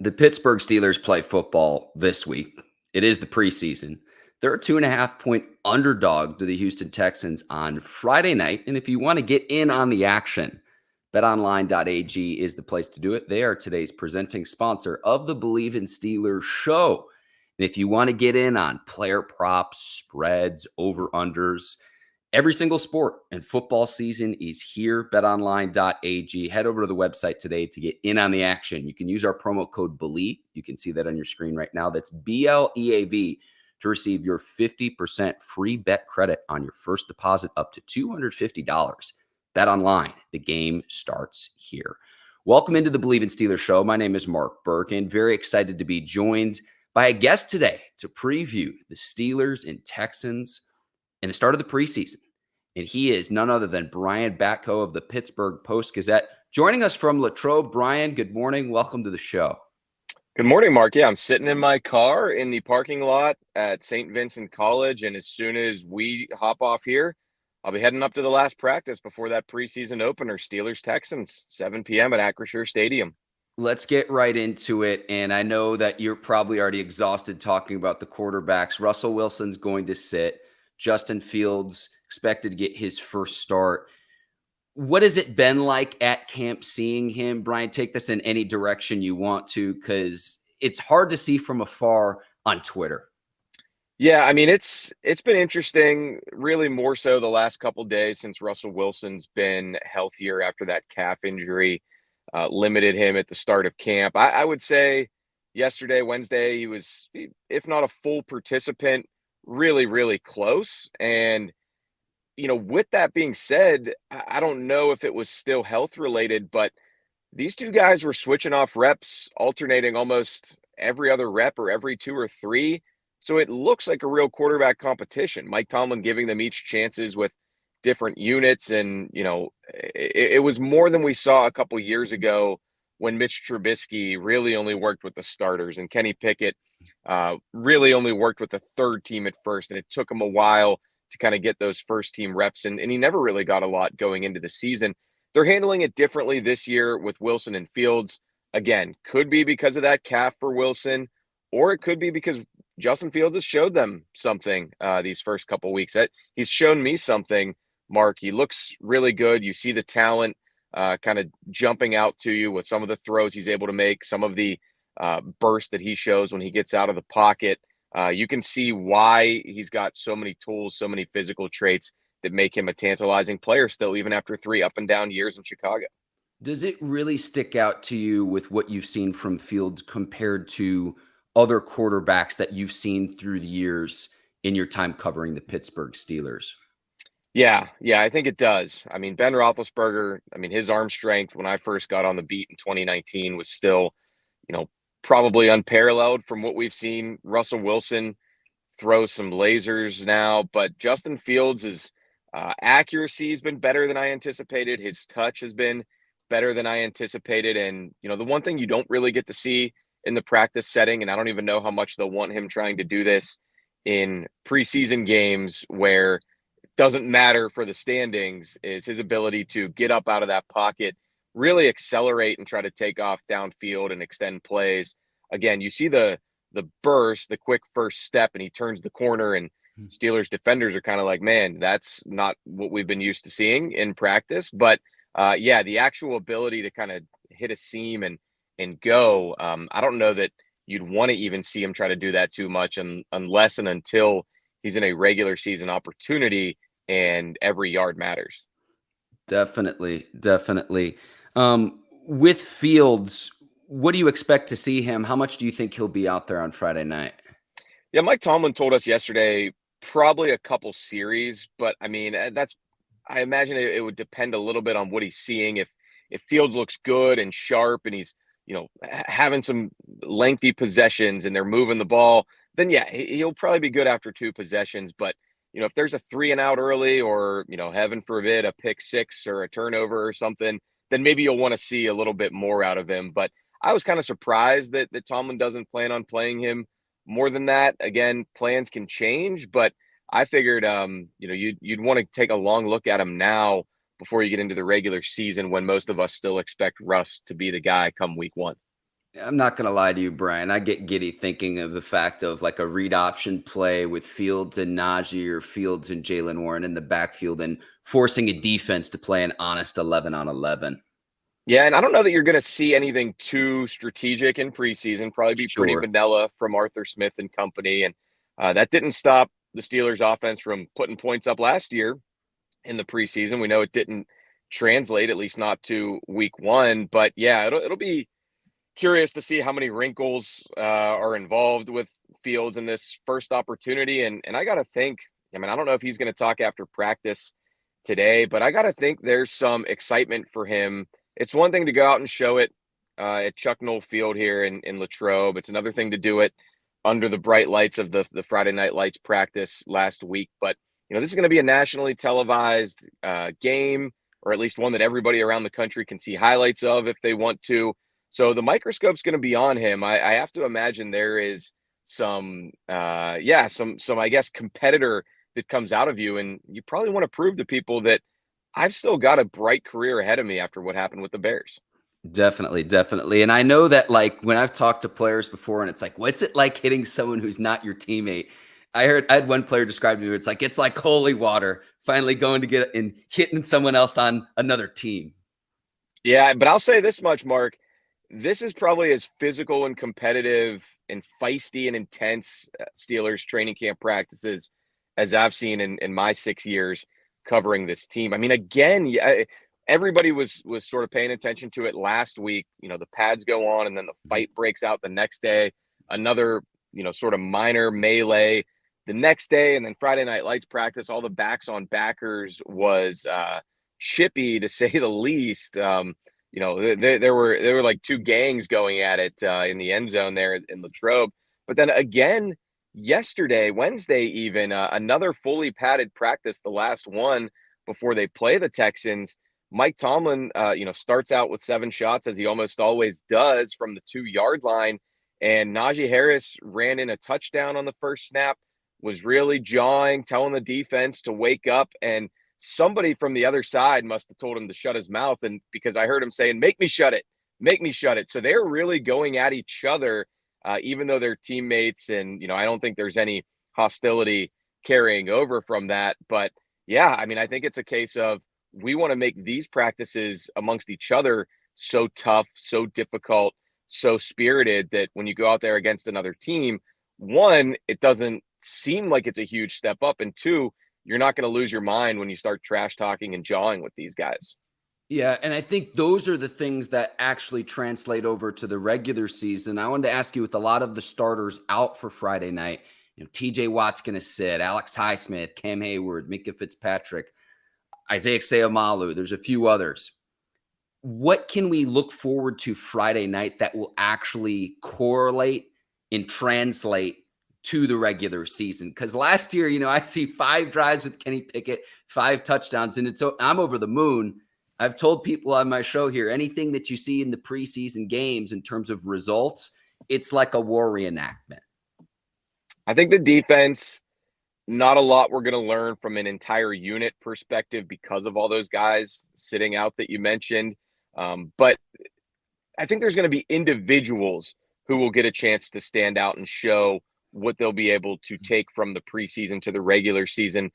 The Pittsburgh Steelers play football this week. It is the preseason. They're a 2.5 point underdog to the Houston Texans on Friday night. And if you want to get in on the action, BetOnline.ag is the place to do it. They are today's presenting sponsor of the Bleav in Steelers show. And if you want to get in on player props, spreads, over-unders, every single sport and football season is here. BetOnline.ag. Head over to the website today to get in on the action. You can use our promo code Bleav. You can see that on your screen right now. That's BLEAV to receive your 50% free bet credit on your first deposit up to $250. BetOnline. The game starts here. Welcome into the Bleav in Steelers show. My name is Mark Bergin. Very excited to be joined by a guest today to preview the Steelers and Texans and the start of the preseason. And he is none other than Brian Batko of the Pittsburgh Post-Gazette. Joining us from Latrobe. Brian, good morning. Welcome to the show. Good morning, Mark. Yeah, I'm sitting in my car in the parking lot at St. Vincent College, and as soon as we hop off here, I'll be heading up to the last practice before that preseason opener, Steelers-Texans, 7 p.m. at Acrisure Stadium. Let's get right into it. And I know that you're probably already exhausted talking about the quarterbacks. Russell Wilson's going to sit. Justin Fields expected to get his first start. What has it been like at camp seeing him? Brian, take this in any direction you want to, because it's hard to see from afar on Twitter. Yeah, I mean, it's been interesting, really more so the last couple days since Russell Wilson's been healthier after that calf injury limited him at the start of camp. I would say yesterday, Wednesday, he was, if not a full participant, really, really close. And, with that being said, I don't know if it was still health related, but these two guys were switching off reps, alternating almost every other rep or every two or three. So it looks like a real quarterback competition. Mike Tomlin giving them each chances with different units. And, it was more than we saw a couple years ago when Mitch Trubisky really only worked with the starters and Kenny Pickett really only worked with the third team at first. And it took him a while to kind of get those first team reps. And he never really got a lot going into the season. They're handling it differently this year with Wilson and Fields. Again, could be because of that calf for Wilson, or it could be because Justin Fields has showed them something these first couple weeks. He's shown me something, Mark. He looks really good. You see the talent kind of jumping out to you with some of the throws he's able to make, some of the burst that he shows when he gets out of the pocket. You can see why he's got so many tools, so many physical traits that make him a tantalizing player still, even after 3 up and down years in Chicago. Does it really stick out to you with what you've seen from Fields compared to other quarterbacks that you've seen through the years in your time covering the Pittsburgh Steelers? Yeah, I think it does. I mean, Ben Roethlisberger, his arm strength when I first got on the beat in 2019 was still, probably unparalleled from what we've seen. Russell Wilson throws some lasers now, but Justin Fields' accuracy has been better than I anticipated. His touch has been better than I anticipated. And, the one thing you don't really get to see in the practice setting, and I don't even know how much they'll want him trying to do this in preseason games where it doesn't matter for the standings, is his ability to get up out of that pocket, really accelerate and try to take off downfield and extend plays. Again, you see the burst, the quick first step, and he turns the corner, and Steelers defenders are kind of like, man, that's not what we've been used to seeing in practice. But the actual ability to kind of hit a seam and go, I don't know that you'd want to even see him try to do that too much unless and until he's in a regular season opportunity and every yard matters. Definitely. With Fields, what do you expect to see him? How much do you think he'll be out there on Friday night? Yeah, Mike Tomlin told us yesterday probably a couple series, but I imagine it would depend a little bit on what he's seeing. If Fields looks good and sharp and he's, having some lengthy possessions and they're moving the ball, then yeah, he'll probably be good after 2 possessions. But, if there's a 3 and out early or, heaven forbid, a pick 6 or a turnover or something, then maybe you'll want to see a little bit more out of him. But I was kind of surprised that Tomlin doesn't plan on playing him more than that. Again, plans can change, but I figured, you'd want to take a long look at him now before you get into the regular season when most of us still expect Russ to be the guy come week 1. I'm not going to lie to you, Brian. I get giddy thinking of the fact of like a read option play with Fields and Najee or Fields and Jalen Warren in the backfield and forcing a defense to play an honest 11 on 11. Yeah, and I don't know that you're going to see anything too strategic in preseason. Probably be pretty Sure. vanilla from Arthur Smith and company. And that didn't stop the Steelers' offense from putting points up last year in the preseason. We know it didn't translate, at least not to week one. But yeah, it'll be curious to see how many wrinkles are involved with Fields in this first opportunity. And I got to think, I mean, I don't know if he's going to talk after practice today, but I got to think there's some excitement for him. It's one thing to go out and show it at Chuck Noll Field here in Latrobe. It's another thing to do it under the bright lights of the Friday Night Lights practice last week. But, this is going to be a nationally televised game, or at least one that everybody around the country can see highlights of if they want to. So the microscope's going to be on him. I have to imagine there is some I guess, competitor that comes out of you, and you probably want to prove to people that I've still got a bright career ahead of me after what happened with the Bears. Definitely, definitely. And I know that like when I've talked to players before and it's like, what's it like hitting someone who's not your teammate? I had one player describe to me, it's like holy water, finally going to get and hitting someone else on another team. Yeah, but I'll say this much, Mark. This is probably as physical and competitive and feisty and intense Steelers training camp practices as I've seen in my 6 years covering this team. I mean, again, everybody was sort of paying attention to it last week. The pads go on and then the fight breaks out the next day. Another, sort of minor melee the next day. And then Friday Night Lights practice, all the backs on backers was chippy to say the least. There were like two gangs going at it in the end zone there in Latrobe. But then again, yesterday, Wednesday, even another fully padded practice, the last one before they play the Texans. Mike Tomlin, starts out with 7 shots as he almost always does from the 2-yard line. And Najee Harris ran in a touchdown on the first snap, was really jawing, telling the defense to wake up. And somebody from the other side must have told him to shut his mouth. And because I heard him saying, make me shut it, make me shut it. So they're really going at each other, even though they're teammates. And, I don't think there's any hostility carrying over from that. But yeah, I mean, I think it's a case of we want to make these practices amongst each other so tough, so difficult, so spirited that when you go out there against another team, one, it doesn't seem like it's a huge step up. And two, you're not going to lose your mind when you start trash talking and jawing with these guys. Yeah, and I think those are the things that actually translate over to the regular season. I wanted to ask you with a lot of the starters out for Friday night, TJ Watt's going to sit, Alex Highsmith, Cam Hayward, Minka Fitzpatrick, Isaiah Seumalo, there's a few others. What can we look forward to Friday night that will actually correlate and translate to the regular season? Because last year, I see 5 drives with Kenny Pickett, 5 touchdowns, and I'm over the moon. I've told people on my show here, anything that you see in the preseason games in terms of results, it's like a war reenactment. I think the defense, not a lot we're going to learn from an entire unit perspective because of all those guys sitting out that you mentioned. But I think there's going to be individuals who will get a chance to stand out and show what they'll be able to take from the preseason to the regular season.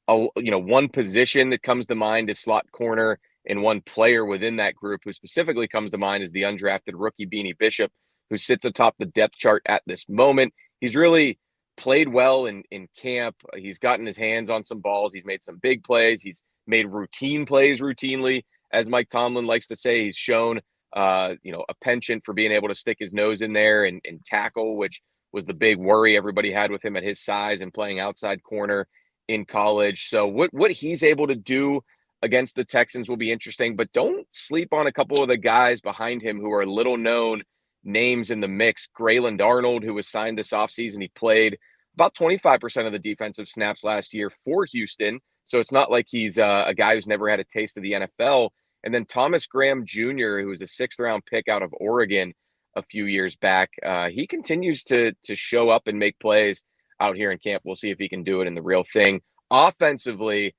One position that comes to mind is slot corner, and one player within that group who specifically comes to mind is the undrafted rookie Beanie Bishop, who sits atop the depth chart at this moment. He's really played well in camp. He's gotten his hands on some balls. He's made some big plays. He's made routine plays routinely, as Mike Tomlin likes to say. He's shown a penchant for being able to stick his nose in there and tackle, which was the big worry everybody had with him at his size and playing outside corner in college. So what he's able to do against the Texans will be interesting, but don't sleep on a couple of the guys behind him who are little known names in the mix. Grayland Arnold, who was signed this offseason, he played about 25% of the defensive snaps last year for Houston. So it's not like he's a guy who's never had a taste of the NFL. And then Thomas Graham Jr., who was a 6th-round pick out of Oregon a few years back, he continues to show up and make plays out here in camp. We'll see if he can do it in the real thing. Offensively,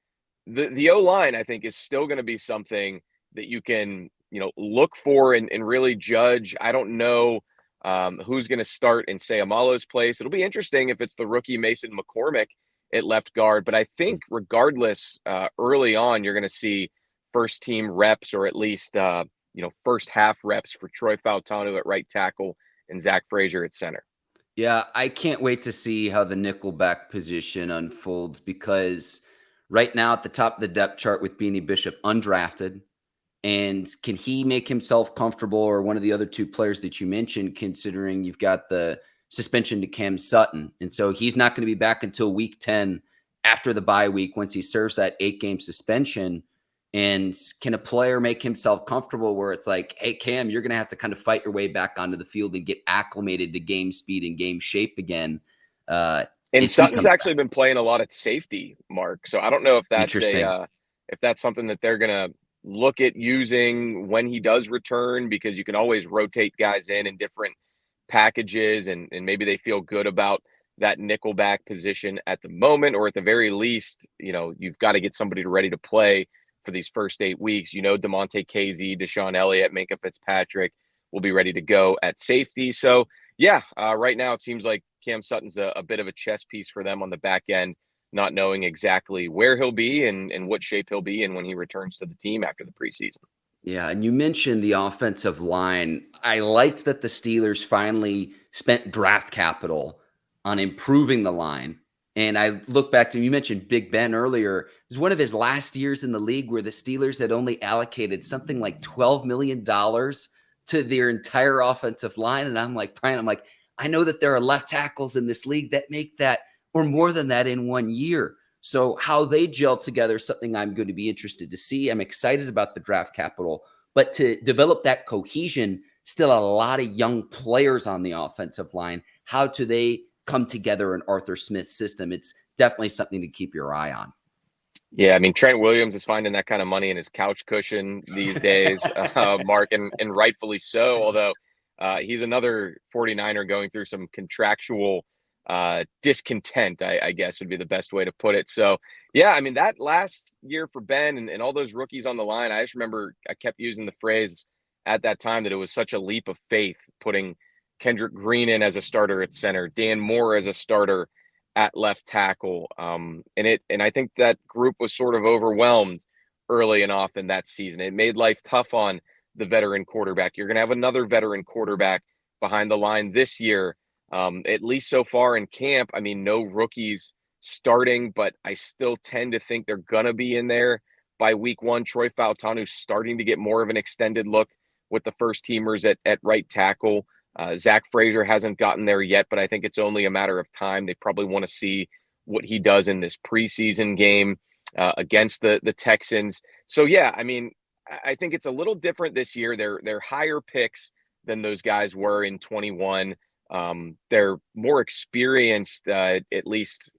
the O-line, I think, is still going to be something that you can look for and really judge. I don't know who's going to start in Sayamalo's place. It'll be interesting if it's the rookie Mason McCormick at left guard. But I think regardless, early on, you're going to see first team reps, or at least, first half reps for Troy Fautanu at right tackle and Zach Frazier at center. Yeah, I can't wait to see how the nickelback position unfolds, because right now at the top of the depth chart with Beanie Bishop, undrafted. And can he make himself comfortable, or one of the other two players that you mentioned, considering you've got the suspension to Cam Sutton? And so he's not going to be back until week 10 after the bye week, once he serves that 8-game suspension. And can a player make himself comfortable where it's like, hey, Cam, you're going to have to kind of fight your way back onto the field and get acclimated to game speed and game shape again? And Sutton's actually been playing a lot at safety, Mark. So I don't know if that's if that's something that they're going to look at using when he does return, because you can always rotate guys in different packages, and maybe they feel good about that nickelback position at the moment, or at the very least, you've got to get somebody ready to play for these first 8 weeks. DeMonte Casey, Deshaun Elliott, Minkah Fitzpatrick will be ready to go at safety. So yeah, right now it seems like Cam Sutton's a bit of a chess piece for them on the back end, not knowing exactly where he'll be and what shape he'll be in when he returns to the team after the preseason. Yeah, and you mentioned the offensive line. I liked that the Steelers finally spent draft capital on improving the line. And I look back to, you mentioned Big Ben earlier. It was one of his last years in the league where the Steelers had only allocated something like $12 million to their entire offensive line. And I'm like, Brian, I know that there are left tackles in this league that make that or more than that in 1 year. So how they gel together is something I'm going to be interested to see. I'm excited about the draft capital, but to develop that cohesion, still a lot of young players on the offensive line. How do they come together in Arthur Smith's system? It's definitely something to keep your eye on. Yeah, I mean, Trent Williams is finding that kind of money in his couch cushion these days, Mark, and rightfully so, although he's another 49er going through some contractual discontent, I guess would be the best way to put it. So, yeah, I mean, that last year for Ben and all those rookies on the line, I just remember I kept using the phrase at that time that it was such a leap of faith putting Kendrick Green in as a starter at center, Dan Moore as a starter at left tackle. And I think that group was sort of overwhelmed early and often that season. It made life tough on the veteran quarterback. You're going to have another veteran quarterback behind the line this year. At least so far in camp, I mean, no rookies starting, but I still tend to think they're going to be in there by week 1. Troy Fautanu starting to get more of an extended look with the first teamers at right tackle. Zach Frazier hasn't gotten there yet, but I think it's only a matter of time. They probably want to see what he does in this preseason game against the Texans. So, yeah, I mean, I think it's a little different this year. They're higher picks than those guys were in 21. They're more experienced, at least,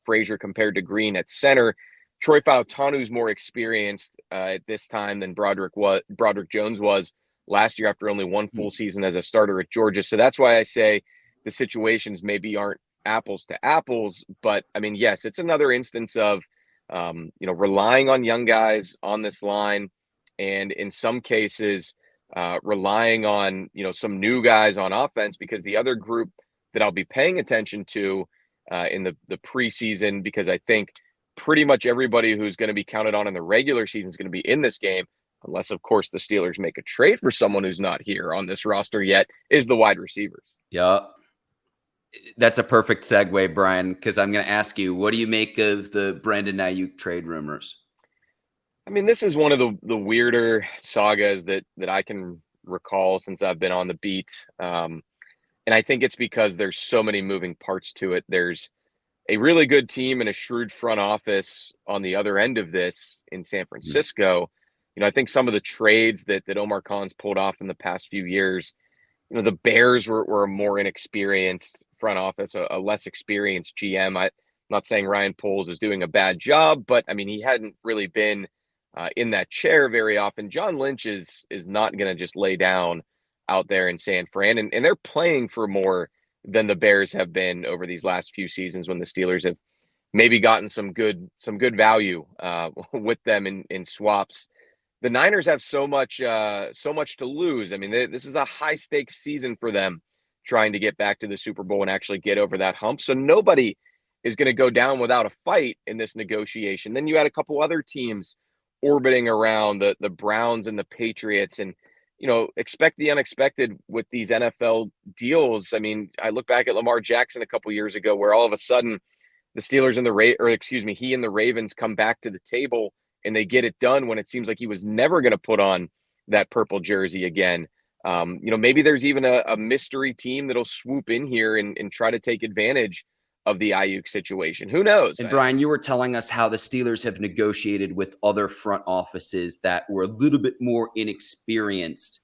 Frazier compared to Green at center. Troy Fautanu's more experienced at this time than Broderick Jones was last year after only one full season as a starter at Georgia. So that's why I say the situations maybe aren't apples to apples. But, I mean, yes, it's another instance of, relying on young guys on this line, and in some cases, relying on, some new guys on offense, because the other group that I'll be paying attention to in the preseason, because I think pretty much everybody who's going to be counted on in the regular season is going to be in this game, unless, of course, the Steelers make a trade for someone who's not here on this roster yet, is the wide receivers. Yeah. That's a perfect segue, Brian, because I'm going to ask you, what do you make of the Brandon Aiyuk trade rumors? I mean, this is one of the weirder sagas that I can recall since I've been on the beat. And I think it's because there's so many moving parts to it. There's a really good team and a shrewd front office on the other end of this in San Francisco. I think some of the trades that Omar Khan's pulled off in the past few years, the Bears were a more inexperienced front office, a less experienced GM. I'm not saying Ryan Poles is doing a bad job, but I mean, he hadn't really been in that chair very often. John Lynch is not going to just lay down out there in San Fran, and they're playing for more than the Bears have been over these last few seasons, when the Steelers have maybe gotten some good value with them in swaps the Niners have so much to lose. I mean, this is a high stakes season for them, trying to get back to the Super Bowl and actually get over that hump. So nobody is going to go down without a fight in this negotiation. Then you had a couple other teams orbiting around the Browns and the Patriots, and expect the unexpected with these NFL deals. I mean, I look back at Lamar Jackson a couple years ago, where all of a sudden the Steelers and he and the Ravens come back to the table and they get it done when it seems like he was never going to put on that purple jersey again. Maybe there's even a mystery team that'll swoop in here and try to take advantage of the Aiyuk situation. Who knows? And Brian, you were telling us how the Steelers have negotiated with other front offices that were a little bit more inexperienced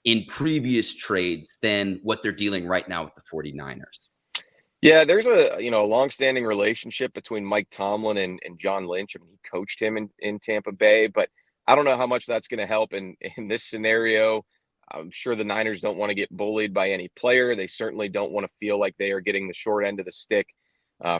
in previous trades than what they're dealing right now with the 49ers. Yeah, there's a longstanding relationship between Mike Tomlin and John Lynch. I mean, he coached him in Tampa Bay, but I don't know how much that's going to help in this scenario. I'm sure the Niners don't want to get bullied by any player. They certainly don't want to feel like they are getting the short end of the stick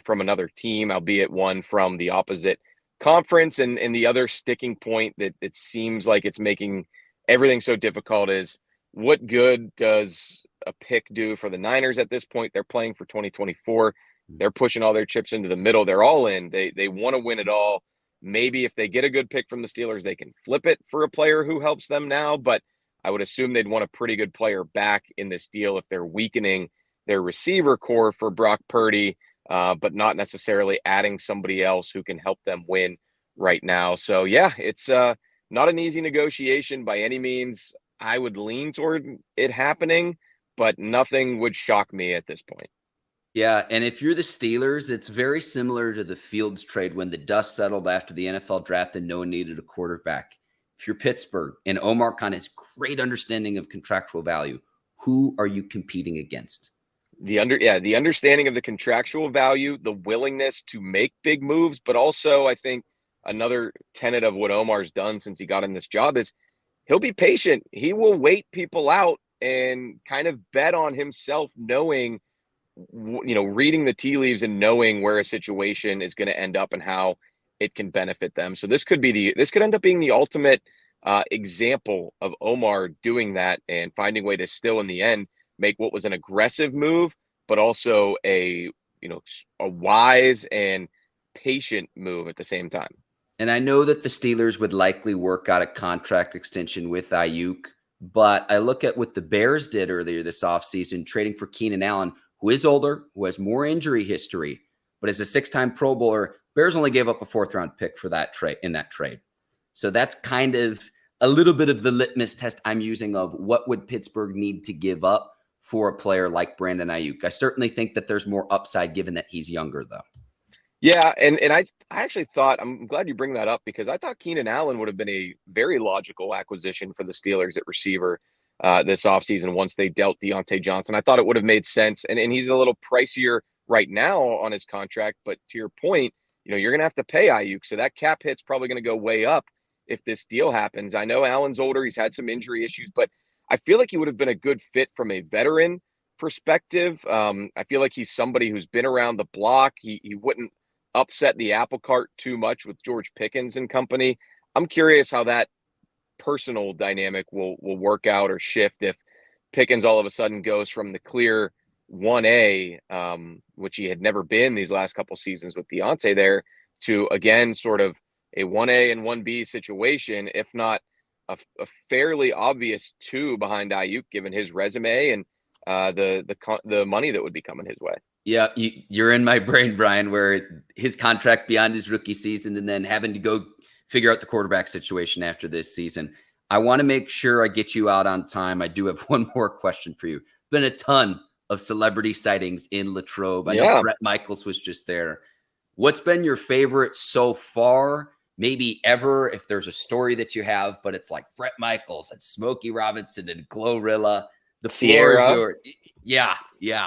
from another team, albeit one from the opposite conference. And the other sticking point that it seems like it's making everything so difficult is, what good does a pick do for the Niners at this point? They're playing for 2024. They're pushing all their chips into the middle. They're all in. They want to win it all. Maybe if they get a good pick from the Steelers, they can flip it for a player who helps them now. But I would assume they'd want a pretty good player back in this deal if they're weakening their receiver core for Brock Purdy, but not necessarily adding somebody else who can help them win right now. So, yeah, it's not an easy negotiation by any means. I would lean toward it happening, but nothing would shock me at this point. Yeah, and if you're the Steelers, it's very similar to the Fields trade when the dust settled after the NFL draft and no one needed a quarterback. If you're Pittsburgh and Omar Khan has great understanding of contractual value, who are you competing against? The understanding of the contractual value, the willingness to make big moves, but also I think another tenet of what Omar's done since he got in this job is he'll be patient. He will wait people out and kind of bet on himself, knowing, reading the tea leaves and knowing where a situation is going to end up and how it can benefit them. So this could end up being the ultimate example of Omar doing that and finding a way to still in the end make what was an aggressive move, but also a wise and patient move at the same time. And I know that the Steelers would likely work out a contract extension with Aiyuk, but I look at what the Bears did earlier this offseason, trading for Keenan Allen, who is older, who has more injury history, but as a 6-time Pro Bowler, Bears only gave up a 4th-round pick for that trade in that trade. So that's kind of a little bit of the litmus test I'm using of what would Pittsburgh need to give up for a player like Brandon Aiyuk. I certainly think that there's more upside given that he's younger, though. Yeah, and I actually thought, I'm glad you bring that up, because I thought Keenan Allen would have been a very logical acquisition for the Steelers at receiver this offseason once they dealt Deontay Johnson. I thought it would have made sense, and he's a little pricier right now on his contract, but to your point, you're going to have to pay Aiyuk, so that cap hit's probably going to go way up if this deal happens. I know Allen's older, he's had some injury issues, but I feel like he would have been a good fit from a veteran perspective. I feel like he's somebody who's been around the block. He wouldn't upset the apple cart too much with George Pickens and company. I'm curious how that personal dynamic will work out or shift if Pickens all of a sudden goes from the clear 1A, which he had never been these last couple seasons with Deontay there, to again sort of a 1A and 1B situation, if not a fairly obvious 2 behind Aiyuk given his resume and the money that would be coming his way. Yeah, you're in my brain, Brian, where his contract beyond his rookie season and then having to go figure out the quarterback situation after this season. I want to make sure I get you out on time. I do have one more question for you. Been a ton of celebrity sightings in Latrobe. I know Bret Michaels was just there. What's been your favorite so far? Maybe ever, if there's a story that you have, but it's like Bret Michaels and Smokey Robinson and Glorilla. The Sierra. Yeah.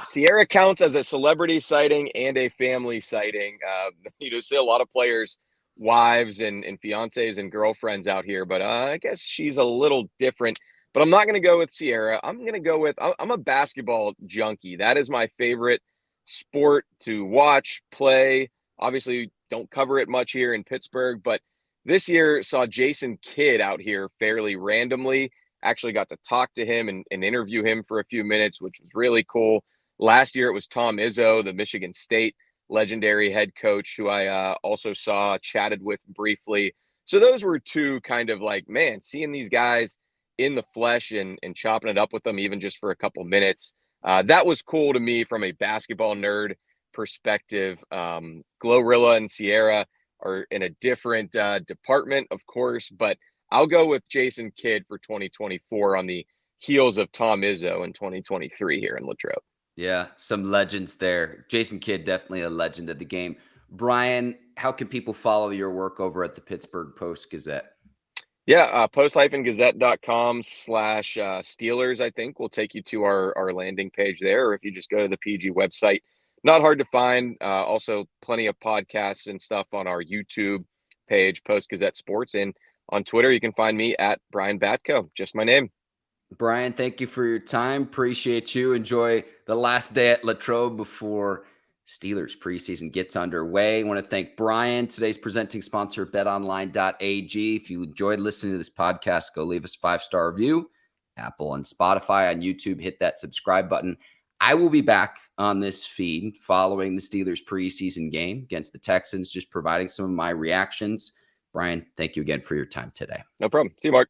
Sierra counts as a celebrity sighting and a family sighting. See a lot of players, wives and fiancés and girlfriends out here, but I guess she's a little different. But I'm not going to go with Sierra. I'm going to go with, I'm a basketball junkie. That is my favorite sport to watch, play. Obviously, don't cover it much here in Pittsburgh, but This year saw Jason Kidd out here fairly randomly. Actually got to talk to him and interview him for a few minutes, which was really cool. Last year it was Tom Izzo, the Michigan State legendary head coach, who I also saw, chatted with briefly. So those were two kind of like, man, seeing these guys in the flesh and chopping it up with them, even just for a couple minutes. That was cool to me from a basketball nerd perspective. Glorilla and Sierra are in a different department, of course, but I'll go with Jason Kidd for 2024 on the heels of Tom Izzo in 2023 here in Latrobe. Yeah, some legends there. Jason Kidd, definitely a legend of the game. Brian, how can people follow your work over at the Pittsburgh Post-Gazette? Yeah, post-gazette.com/Steelers, I think, will take you to our landing page there. Or if you just go to the PG website, not hard to find. Also, plenty of podcasts and stuff on our YouTube page, Post-Gazette Sports. And on Twitter, you can find me at Brian Batko, just my name. Brian, thank you for your time. Appreciate you. Enjoy the last day at Latrobe before Steelers preseason gets underway. I want to thank Brian, today's presenting sponsor, BetOnline.ag. If you enjoyed listening to this podcast, go leave us a 5-star review. Apple and Spotify, on YouTube, hit that subscribe button. I will be back on this feed following the Steelers preseason game against the Texans, just providing some of my reactions. Brian, thank you again for your time today. No problem. See you, Mark.